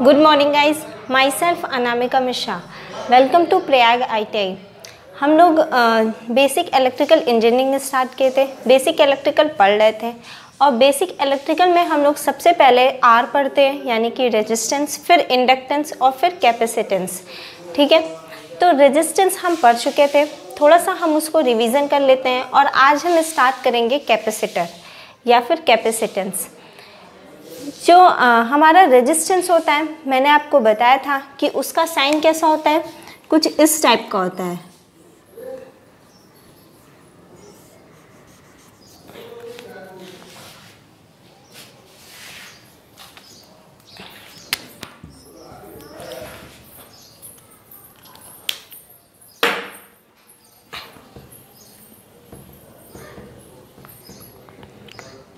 Good morning guys, myself Anamika Mishra. Welcome to Prayag ITI। हम लोग basic electrical engineering start किए थे, बेसिक इलेक्ट्रिकल पढ़ रहे थे और बेसिक इलेक्ट्रिकल में हम लोग सबसे पहले आर पढ़ते हैं यानी कि रेजिस्टेंस, फिर इंडक्टेंस और फिर कैपेसिटेंस। ठीक है, तो रेजिस्टेंस हम पढ़ चुके थे, थोड़ा सा हम उसको रिवीजन कर लेते हैं और आज हम स्टार्ट करेंगे कैपेसिटर या फिर कैपेसिटेंस। जो हमारा रेजिस्टेंस होता है, मैंने आपको बताया था कि उसका साइन कैसा होता है, कुछ इस टाइप का होता है।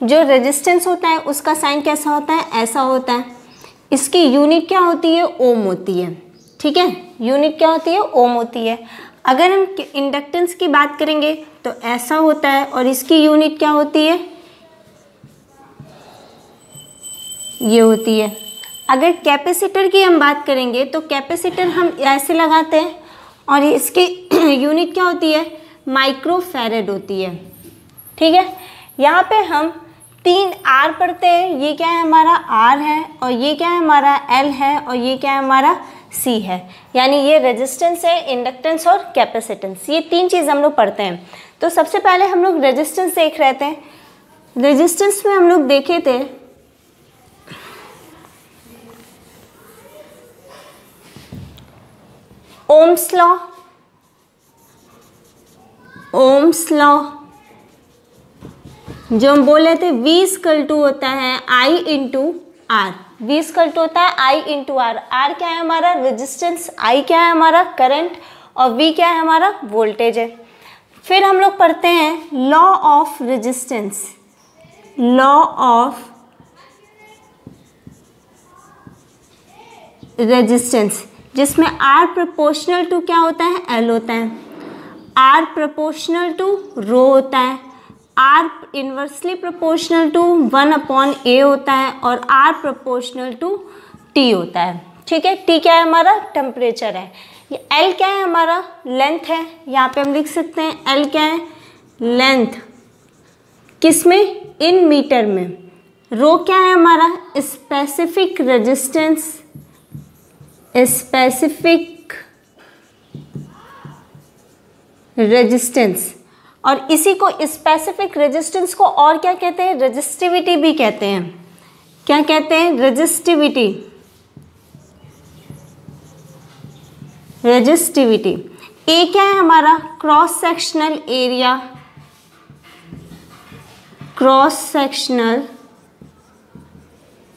जो रेजिस्टेंस होता है उसका साइन कैसा होता है, ऐसा होता है। इसकी यूनिट क्या होती है, ओम होती है। ठीक है, यूनिट क्या होती है, ओम होती है। अगर हम इंडक्टेंस की बात करेंगे तो ऐसा होता है और इसकी यूनिट क्या होती है, ये होती है। अगर कैपेसिटर की हम बात करेंगे तो कैपेसिटर हम ऐसे लगाते हैं और इसकी यूनिट क्या होती है, माइक्रोफैरेड होती है। ठीक है, यहाँ पे हम 3 आर पढ़ते हैं। ये क्या है, हमारा आर है, और ये क्या है, हमारा एल है, और ये क्या है, हमारा सी है। यानी ये रेजिस्टेंस है, इंडक्टेंस और कैपेसिटेंस, ये 3 चीज़ हम लोग पढ़ते हैं। तो सबसे पहले हम लोग रेजिस्टेंस देख रहे थे। रेजिस्टेंस में हम लोग देखे थे ओम्स लॉ, ओम्स लॉ जो हम बोल रहे थे, V इक्वल टू होता है I into R. V equal to होता है I इंटू आर। आर क्या है, हमारा रेजिस्टेंस, I क्या है, हमारा करंट, और V क्या है, हमारा वोल्टेज है। फिर हम लोग पढ़ते हैं law of resistance, law of resistance, जिसमें R प्रोपोर्शनल टू क्या होता है, L होता है। R प्रोपोर्शनल टू रो होता है, R inversely proportional to 1/A होता है, और R प्रोपोर्शनल टू T होता है। ठीक है, T क्या है, हमारा टेम्परेचर है। ये L क्या है, हमारा लेंथ है। यहाँ पे हम लिख सकते हैं L क्या है, लेंथ, किसमें, इन मीटर में। रो क्या है, हमारा स्पेसिफिक रेजिस्टेंस, स्पेसिफिक रेजिस्टेंस। और इसी को, स्पेसिफिक रेजिस्टेंस को और क्या कहते हैं, रेजिस्टिविटी भी कहते हैं। क्या कहते हैं, रेजिस्टिविटी, रेजिस्टिविटी। ए क्या है, हमारा cross sectional area, cross sectional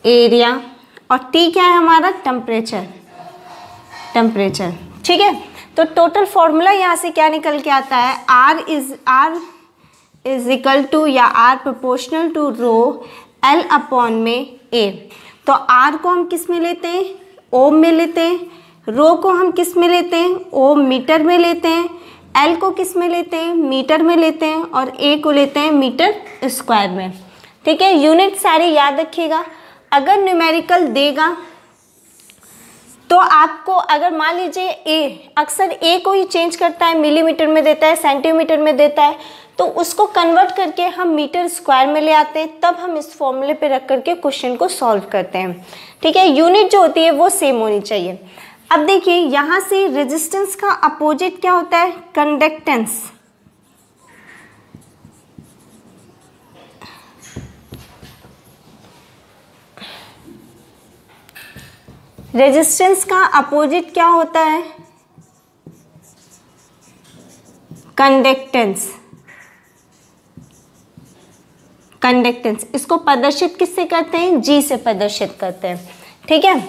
area, और टी क्या है, हमारा टेम्परेचर, टेम्परेचर। ठीक है, तो टोटल फॉर्मूला यहाँ से क्या निकल के आता है, R इज इक्वल टू या R proportional to rho L upon में A। तो R को हम किस में लेते हैं, ओम में लेते हैं। रो को हम किस में लेते हैं, ओम मीटर में लेते हैं। L को किस में लेते हैं, मीटर में लेते हैं, और A को लेते हैं मीटर स्क्वायर में। ठीक है, यूनिट सारी याद रखिएगा। अगर न्यूमेरिकल देगा तो आपको, अगर मान लीजिए ए, अक्सर ए को ही चेंज करता है, मिलीमीटर में देता है, सेंटीमीटर में देता है, तो उसको कन्वर्ट करके हम मीटर स्क्वायर में ले आते हैं, तब हम इस फॉर्मूले पे रख करके क्वेश्चन को सॉल्व करते हैं। ठीक है, यूनिट जो होती है वो सेम होनी चाहिए। अब देखिए, यहाँ से रेजिस्टेंस का अपोजिट क्या होता है, कंडक्टेंस। रेजिस्टेंस का अपोजिट क्या होता है, कंडक्टेंस, कंडक्टेंस। इसको प्रदर्शित किससे करते हैं, G से प्रदर्शित करते हैं। ठीक है,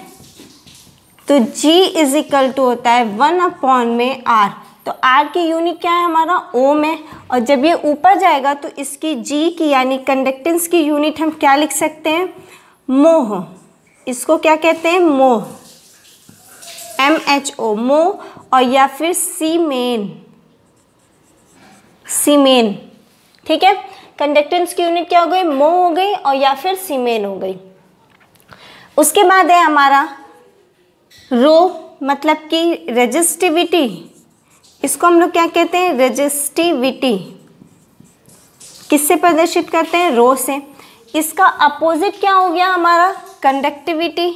तो G इज इक्वल टू होता है 1/R। तो R की यूनिट क्या है, हमारा ओम है, और जब ये ऊपर जाएगा तो इसकी G की यानी कंडक्टेंस की यूनिट हम क्या लिख सकते हैं, मोह। इसको क्या कहते हैं, मोह, MHO, मोह, और या फिर सीमेन, सीमेन। ठीक है, कंडक्टेंस की यूनिट क्या हो गई, मोह हो गई, और या फिर सीमेन हो गई। उसके बाद है हमारा रो मतलब कि रेजिस्टिविटी, इसको हम लोग क्या कहते हैं, रेजिस्टिविटी। किससे प्रदर्शित करते हैं, रो से। इसका अपोजिट क्या हो गया हमारा, कंडक्टिविटी।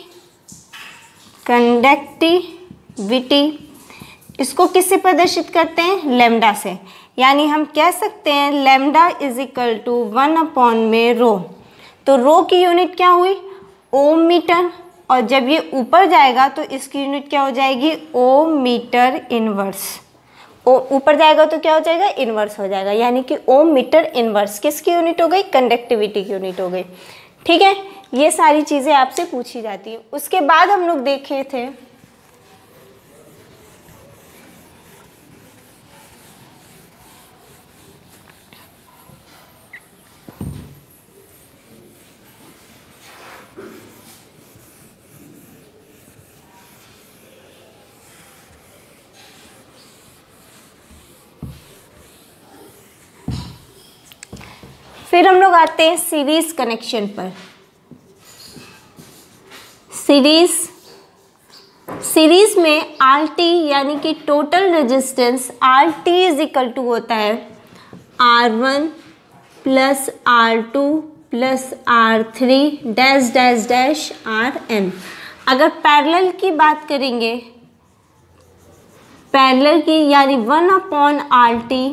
कंडक्टिविटी इसको किससे प्रदर्शित करते हैं, लैम्डा से। यानी हम कह सकते हैं लैम्डा इज इक्वल टू 1 में रो। तो रो की यूनिट क्या हुई, ओम मीटर, और जब ये ऊपर जाएगा तो इसकी यूनिट क्या हो जाएगी, ओम मीटर इनवर्स। ऊपर जाएगा तो क्या हो जाएगा, इनवर्स हो जाएगा, यानी कि ओम मीटर इनवर्स किसकी यूनिट हो गई, कंडक्टिविटी की यूनिट हो गई। ठीक है, ये सारी चीज़ें आपसे पूछी जाती है। उसके बाद हम लोग देखे थे फिर हम लोग आते हैं सीरीज कनेक्शन पर। सीरीज में RT यानी कि total resistance RT is equal to होता है R1 plus R2 plus R3 dash dash dash RN। अगर पैरेलल की बात करेंगे, पैरेलल की यानी 1/RT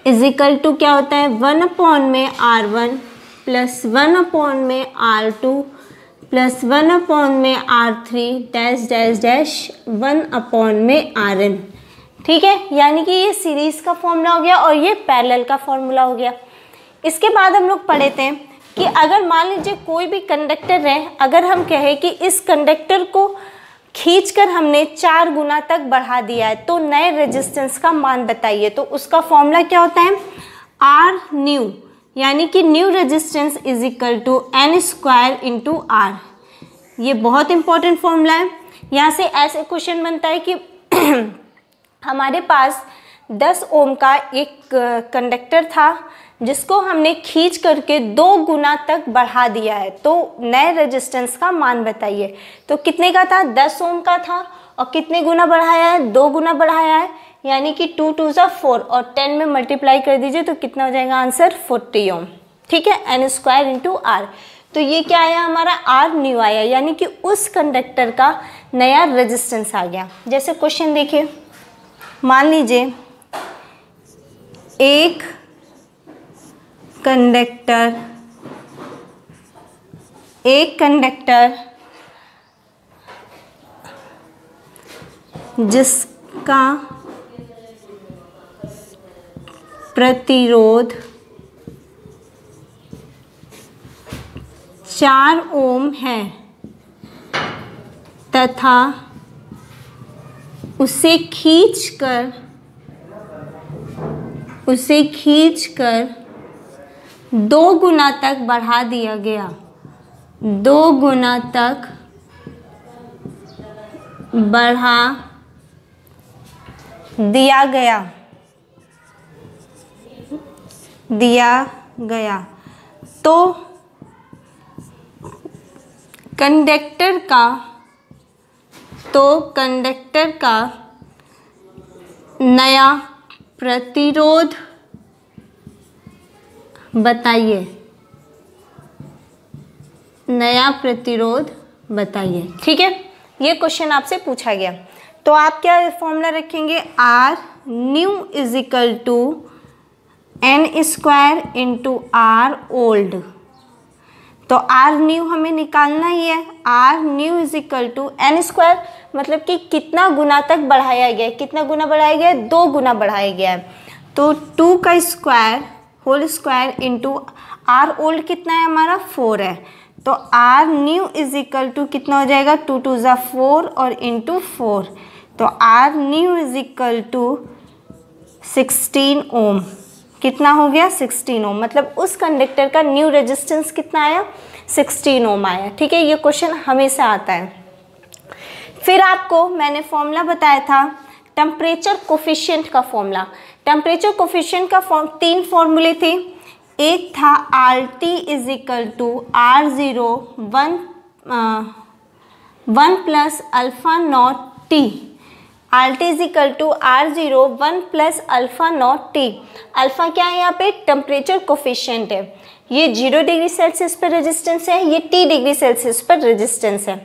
इज इक्वल टू क्या होता है, 1 में R1 प्लस 1 में R2 प्लस 1 में R3 डैश डैश डैश 1 में RN। ठीक है, यानी कि ये सीरीज का फॉर्मूला हो गया और ये पैरेलल का फॉर्मूला हो गया। इसके बाद हम लोग पढ़े थे कि अगर मान लीजिए कोई भी कंडक्टर है, अगर हम कहें कि इस कंडक्टर को खींचकर हमने 4 गुना तक बढ़ा दिया है तो नए रेजिस्टेंस का मान बताइए। तो उसका फॉर्मूला क्या होता है, आर न्यू, यानी कि new resistance is equal to N square into R। ये बहुत इंपॉर्टेंट फॉर्मूला है। यहाँ से ऐसे क्वेश्चन बनता है कि हमारे पास 10 ओम का एक कंडक्टर था जिसको हमने खींच करके 2 गुना तक बढ़ा दिया है, तो नए रेजिस्टेंस का मान बताइए। तो कितने का था, 10 ओम का था, और कितने गुना बढ़ाया है, 2 गुना बढ़ाया है, यानी कि 2 2 ज़ा 4 और 10 में मल्टीप्लाई कर दीजिए तो कितना हो जाएगा आंसर, 40 ओम। ठीक है, N स्क्वायर इंटू R। तो ये क्या आया हमारा, R न्यू आया, यानी कि उस कंडक्टर का नया रेजिस्टेंस आ गया। जैसे क्वेश्चन देखिए, मान लीजिए एक कंडक्टर जिसका प्रतिरोध 4 ओम है तथा उसे खींचकर 2 गुना तक बढ़ा दिया गया, 2 गुना तक बढ़ा दिया गया तो कंडक्टर का नया प्रतिरोध बताइए, नया प्रतिरोध बताइए। ठीक है, ये क्वेश्चन आपसे पूछा गया। तो आप क्या फॉर्मूला रखेंगे, R new is equal to N square into R old. तो आर न्यू हमें निकालना ही है, R new is equal to N square, मतलब कि कितना गुना तक बढ़ाया गया है, कितना गुना बढ़ाया गया है, 2 गुना बढ़ाया गया है। तो 2 का square whole square into R old कितना है हमारा, 4 है। तो R new is equal to कितना हो जाएगा, 2 2 ज़ा 4 और इंटू 4। तो R new is equal to 16 ohm. कितना हो गया, 16 ओम, मतलब उस कंडक्टर का न्यू रेजिस्टेंस कितना आया, 16 ओम आया। ठीक है, ये क्वेश्चन हमेशा आता है। फिर आपको मैंने फॉर्मूला बताया था टेम्परेचर कोफिशिएंट का फॉर्मूला। टेम्परेचर कोफिशिएंट का 3 फॉर्मूले थे। एक था RT is equal to R0 1 plus alpha not T, RT is equal to R0 1 plus alpha not T. Alpha क्या है यहाँ पे? टेम्परेचर कोफिशिएंट है। ये 0 डिग्री सेल्सियस पर रेजिस्टेंस है, ये T डिग्री सेल्सियस पर रेजिस्टेंस है।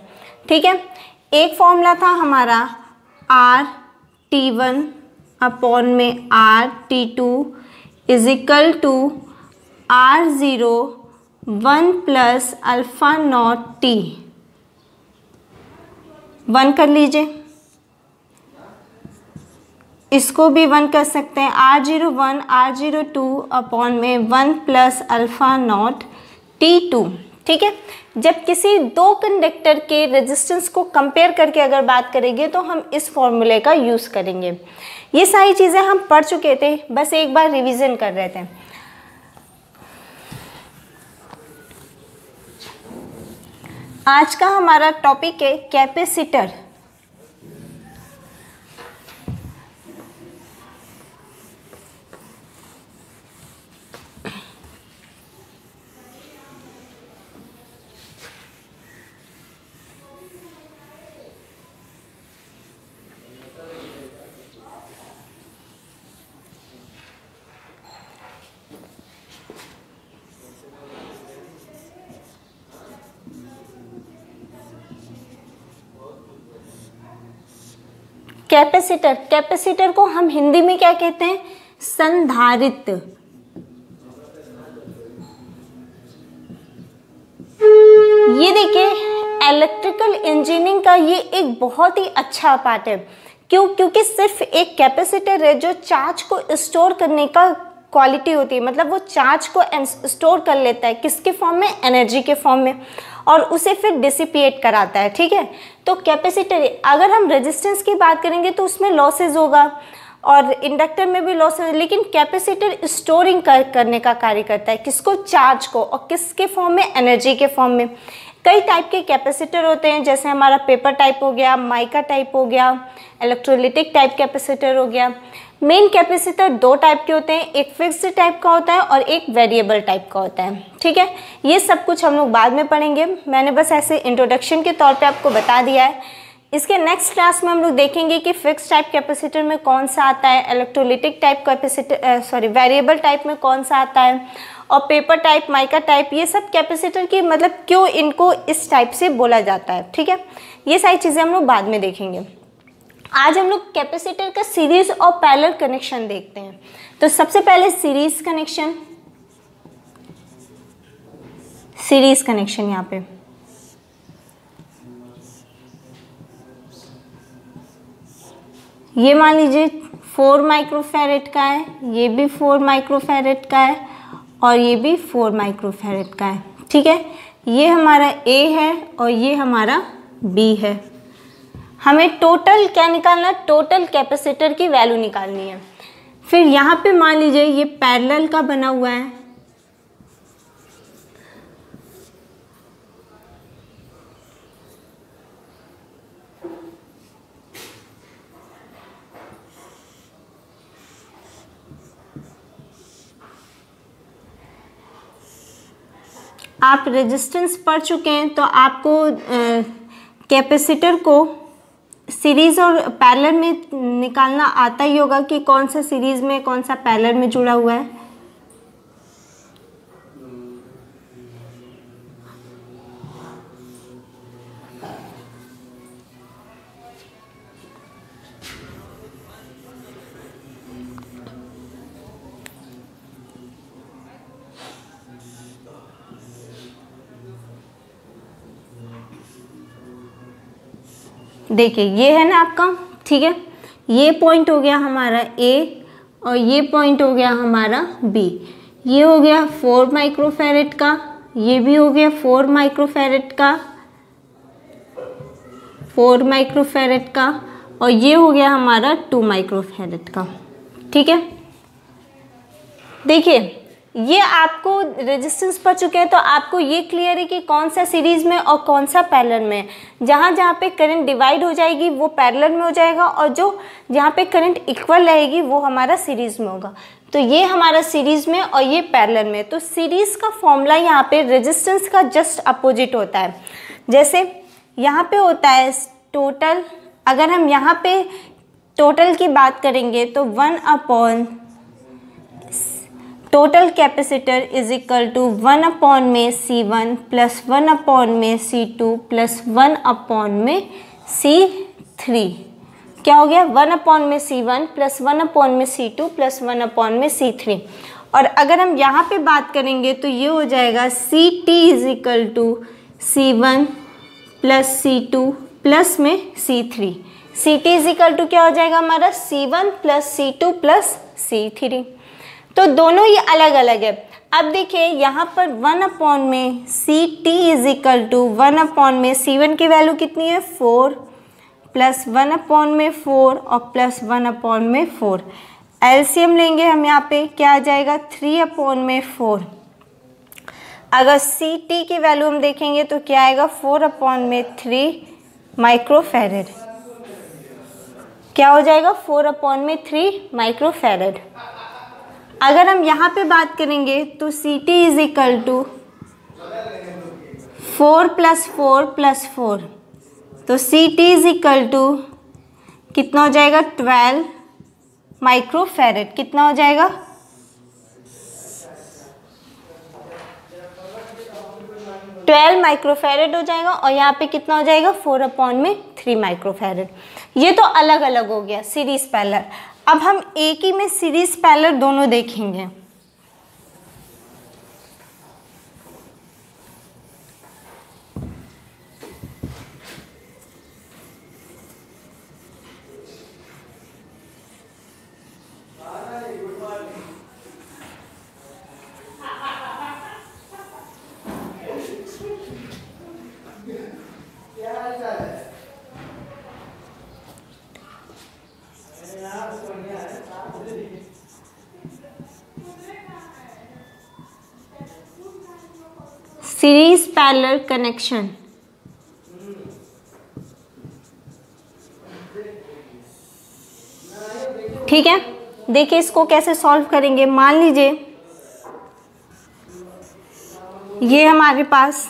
ठीक है, एक फॉर्मूला था हमारा RT1 अपॉन में RT2 is equal to R0 1 plus alpha not T. 1 कर लीजिए, इसको भी 1 कर सकते हैं। R01 R02 अपॉन में 1 प्लस अल्फा नॉट T2। ठीक है, जब किसी दो कंडक्टर के रेजिस्टेंस को कंपेयर करके अगर बात करेंगे तो हम इस फॉर्मूले का यूज़ करेंगे। ये सारी चीज़ें हम पढ़ चुके थे, बस एक बार रिवीजन कर रहे थे। आज का हमारा टॉपिक है कैपेसिटर। कैपेसिटर, कैपेसिटर को हम हिंदी में क्या कहते हैं? संधारित्र। ये देखिए, इलेक्ट्रिकल इंजीनियरिंग का ये एक बहुत ही अच्छा पार्ट है। क्यों? क्योंकि सिर्फ एक कैपेसिटर है जो चार्ज को स्टोर करने का क्वालिटी होती है, मतलब वो चार्ज को स्टोर कर लेता है, किसके फॉर्म में? एनर्जी के फॉर्म में, और उसे फिर डिसिपिएट कराता है। ठीक है, तो कैपेसिटर, अगर हम रेजिस्टेंस की बात करेंगे तो उसमें लॉसेज होगा और इंडक्टर में भी लॉसेज, लेकिन कैपेसिटर स्टोरिंग करने का कार्य करता है, किसको? चार्ज को, और किसके फॉर्म में? एनर्जी के फॉर्म में। कई टाइप के कैपेसिटर होते हैं, जैसे हमारा पेपर टाइप हो गया, माइका टाइप हो गया, इलेक्ट्रोलिटिक टाइप कैपेसिटर हो गया। मेन कैपेसिटर दो टाइप के होते हैं, एक फिक्स्ड टाइप का होता है और एक वेरिएबल टाइप का होता है। ठीक है, ये सब कुछ हम लोग बाद में पढ़ेंगे, मैंने बस ऐसे इंट्रोडक्शन के तौर पे आपको बता दिया है। इसके नेक्स्ट क्लास में हम लोग देखेंगे कि फिक्स टाइप कैपेसिटर में कौन सा आता है, electrolytic type capacitor variable type में कौन सा आता है, और पेपर टाइप, माइका टाइप, ये सब कैपेसिटर की मतलब क्यों इनको इस टाइप से बोला जाता है। ठीक है, ये सारी चीज़ें हम लोग बाद में देखेंगे। आज हम लोग कैपेसिटर का सीरीज और पैरेलल कनेक्शन देखते हैं। तो सबसे पहले सीरीज कनेक्शन, सीरीज कनेक्शन यहाँ पे ये मान लीजिए 4 माइक्रोफैरेड का है, ये भी 4 माइक्रोफैरेड का है और ये भी 4 माइक्रोफैरेड का है। ठीक है, ये हमारा A है और ये हमारा B है। हमें टोटल क्या निकालना है? टोटल कैपेसिटर की वैल्यू निकालनी है। फिर यहाँ पे मान लीजिए ये पैरेलल का बना हुआ है, आप रेजिस्टेंस पढ़ चुके हैं तो आपको कैपेसिटर को सीरीज और पैरेलल में निकालना आता ही होगा कि कौन सा सीरीज में कौन सा पैरेलल में जुड़ा हुआ है। देखिए ये है ना आपका, ठीक है, ये पॉइंट हो गया हमारा A और ये पॉइंट हो गया हमारा B। ये हो गया 4 माइक्रोफैरेड का, ये भी हो गया 4 माइक्रोफैरेड का, 4 माइक्रोफैरेड का, और ये हो गया हमारा 2 माइक्रोफैरेड का। ठीक है, देखिए ये आपको रेजिस्टेंस पढ़ चुके हैं तो आपको ये क्लियर है कि कौन सा सीरीज में और कौन सा पैरेलल में। जहाँ जहाँ पे करंट डिवाइड हो जाएगी वो पैरेलल में हो जाएगा, और जो जहाँ पे करंट इक्वल रहेगी वो हमारा सीरीज में होगा। तो ये हमारा सीरीज में और ये पैरेलल में। तो सीरीज का फॉर्मूला यहाँ पे रेजिस्टेंस का जस्ट अपोजिट होता है। जैसे यहाँ पे होता है टोटल, अगर हम यहाँ पे टोटल की बात करेंगे तो 1 upon total capacitor is equal to 1 upon में C1 प्लस 1 अपॉन में C2 प्लस 1 अपॉन में C3। क्या हो गया? 1 अपॉन में C1 प्लस 1 अपॉन में C2 प्लस 1 अपॉन में C3। और अगर हम यहाँ पे बात करेंगे तो ये हो जाएगा CT is equal to C1 plus C2 plus में C3। CT is equal to क्या हो जाएगा हमारा? C1 plus C2 plus C3। तो दोनों ये अलग अलग है। अब देखिए यहाँ पर 1 अपॉन में CT is equal to 1 upon में C1 की वैल्यू कितनी है? 4 प्लस 1 अपॉन में 4 और प्लस 1 अपॉन में 4। एलसीएम लेंगे हम यहाँ पे, क्या आ जाएगा? 3 अपॉन में 4। अगर CT की वैल्यू हम देखेंगे तो क्या आएगा? 4 अपॉन में 3 माइक्रोफैरेड। क्या हो जाएगा? 4 अपॉन में 3 माइक्रोफैरेड। अगर हम यहाँ पे बात करेंगे तो CT is equal to 4 plus 4 plus 4, तो CT इज इक्वल टू कितना हो जाएगा? 12 माइक्रोफैरेड। कितना हो जाएगा? 12 माइक्रोफैरेड हो जाएगा। और यहाँ पे कितना हो जाएगा? 4 अपॉन में 3 माइक्रोफैरेड। ये तो अलग अलग हो गया सीरीज पैरेलल। अब हम एक ही में सीरीज पैरेलल दोनों देखेंगे। Series parallel connection. ठीक है, देखिए इसको कैसे सॉल्व करेंगे। मान लीजिए ये हमारे पास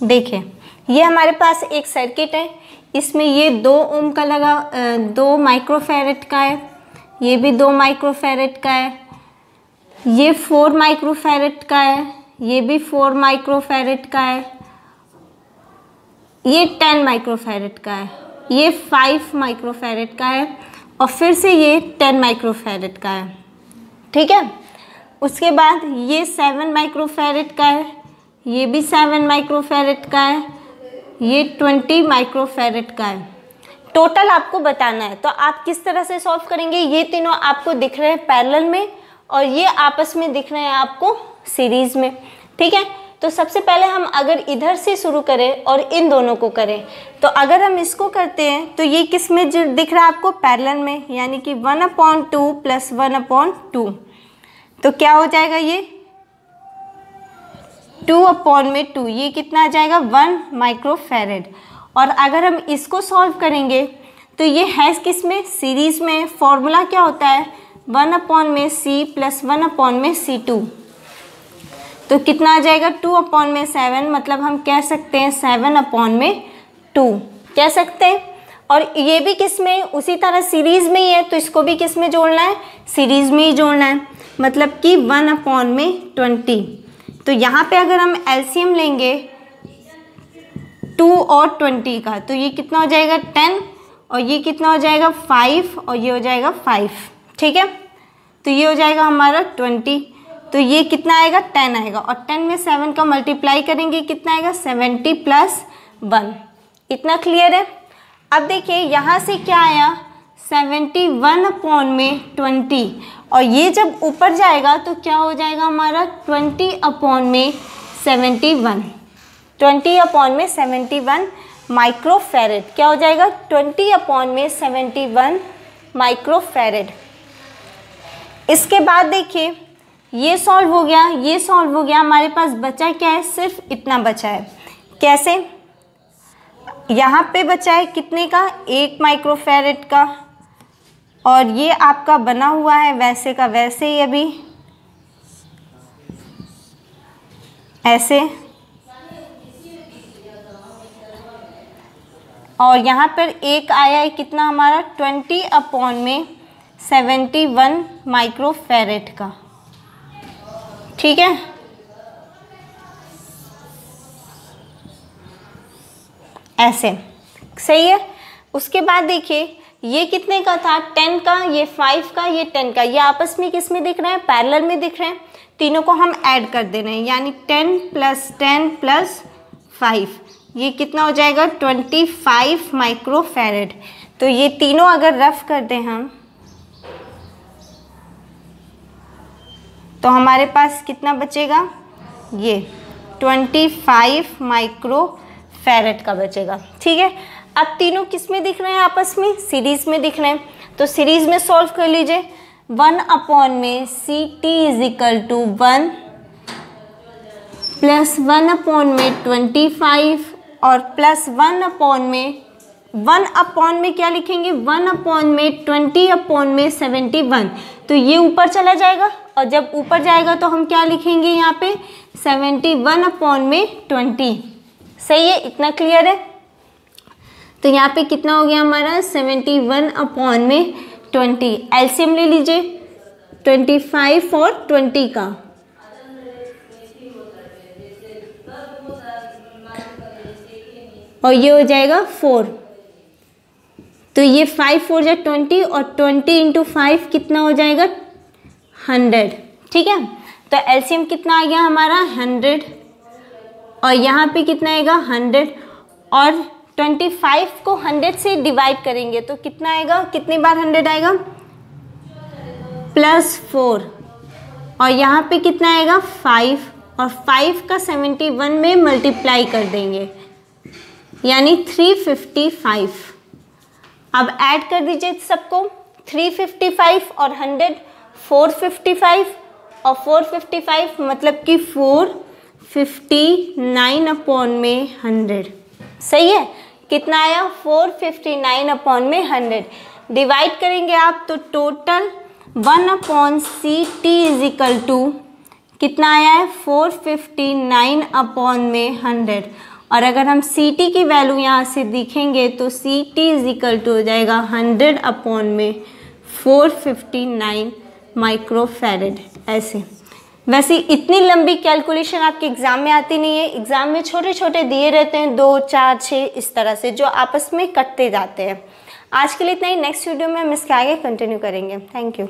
देखिए ये हमारे पास एक सर्किट है, इसमें ये 2 ओम का लगा 2 माइक्रोफैरेड का है, ये भी 2 माइक्रोफैरेड का है, ये 4 माइक्रोफैरेड का है, ये भी 4 माइक्रोफैरेड का है, ये 10 माइक्रोफैरेड का है, ये 5 माइक्रोफैरेड का है और फिर से ये 10 माइक्रोफैरेड का है। ठीक है, उसके बाद ये 7 माइक्रोफैरेड का है, ये भी 7 माइक्रोफैरेड का है, ये 20 माइक्रोफैरेड का है। टोटल आपको बताना है, तो आप किस तरह से सॉल्व करेंगे? ये तीनों आपको दिख रहे हैं पैरेलल में और ये आपस में दिख रहे हैं आपको सीरीज में। ठीक है, तो सबसे पहले हम अगर इधर से शुरू करें और इन दोनों को करें, तो अगर हम इसको करते हैं तो ये किस में दिख रहा है आपको? पैरेलल में, यानी कि 1/2 प्लस 1/2। तो क्या हो जाएगा? ये 2/2, ये कितना आ जाएगा? 1 माइक्रोफैरेड। और अगर हम इसको सॉल्व करेंगे तो ये है किस में? सीरीज में। फॉर्मूला क्या होता है? 1/C plus 1/C2। तो कितना आ जाएगा? 2/7, मतलब हम कह सकते हैं 7/2 कह सकते हैं। और ये भी किस में? उसी तरह सीरीज में ही है, तो इसको भी किस में जोड़ना है? सीरीज में ही जोड़ना है, मतलब कि 1/20। तो यहाँ पे अगर हम एलसीएम लेंगे 2 और 20 का, तो ये कितना हो जाएगा? 10, और ये कितना हो जाएगा? 5, और ये हो जाएगा 5। ठीक है, तो ये हो जाएगा हमारा 20। तो ये कितना आएगा 10 आएगा, और 10 में 7 का मल्टीप्लाई करेंगे कितना आएगा 70 + 1। इतना क्लियर है। अब देखिए यहाँ से क्या आया 71/20, और ये जब ऊपर जाएगा तो क्या हो जाएगा हमारा 20/71, 20/71 माइक्रोफैरेड। क्या हो जाएगा 20/71 माइक्रोफैरेड। इसके बाद देखिए ये सॉल्व हो गया, ये सॉल्व हो गया, हमारे पास बचा क्या है, सिर्फ इतना बचा है। कैसे, यहाँ पे बचा है कितने का 1 माइक्रोफैरेड का, और ये आपका बना हुआ है वैसे का वैसे ही अभी ऐसे, और यहाँ पर एक आया है कितना हमारा 20/71 माइक्रोफैरेड का। ठीक है, ऐसे सही है। उसके बाद देखिए ये कितने का था 10 का, ये 5 का, ये 10 का, ये आपस में किस में दिख रहे हैं, पैरेलल में दिख रहे हैं। तीनों को हम ऐड कर दे रहे हैं, यानी 10 + 10 + 5, ये कितना हो जाएगा 25 माइक्रोफैरेड। तो ये तीनों अगर रफ कर दें हम तो हमारे पास कितना बचेगा, ये 25 माइक्रोफैरेड का बचेगा। ठीक है, अब तीनों किस में दिख रहे हैं, आपस में सीरीज में दिख रहे हैं, तो सीरीज में सॉल्व कर लीजिए। 1/CT = 1 + 1/25 और प्लस 1/1 में क्या लिखेंगे 1/20/71, तो ये ऊपर चला जाएगा, और जब ऊपर जाएगा तो हम क्या लिखेंगे यहाँ पे 71/20। सही है, इतना क्लियर है। तो यहाँ पे कितना हो गया हमारा 71/20। एलसीएम ले लीजिए 25 और 20 का, और ये हो जाएगा 4। तो ये 5 4 जा 20, और 20 × 5 कितना हो जाएगा 100। ठीक है, तो एलसीएम कितना आ गया हमारा 100, और यहाँ पे कितना आएगा 100, और 25 को 100 से डिवाइड करेंगे तो कितना आएगा, कितनी बार 100 आएगा +4, और यहाँ पे कितना आएगा 5, और 5 का 71 में मल्टीप्लाई कर देंगे यानी 355। अब ऐड कर दीजिए सबको, 355 और 100 455, और 455 मतलब कि 459/100। सही है, कितना आया 459/100। डिवाइड करेंगे आप तो टोटल 1/CT = कितना आया है 459/100। और अगर हम CT की वैल्यू यहाँ से दिखेंगे तो CT = हो जाएगा 100/459 माइक्रोफैरेड। ऐसे वैसे इतनी लंबी कैलकुलेशन आपके एग्ज़ाम में आती नहीं है, एग्ज़ाम में छोटे छोटे दिए रहते हैं 2 4 6 इस तरह से, जो आपस में कटते जाते हैं। आज के लिए इतना ही, नेक्स्ट वीडियो में हम इसके आगे कंटिन्यू करेंगे। Thank you.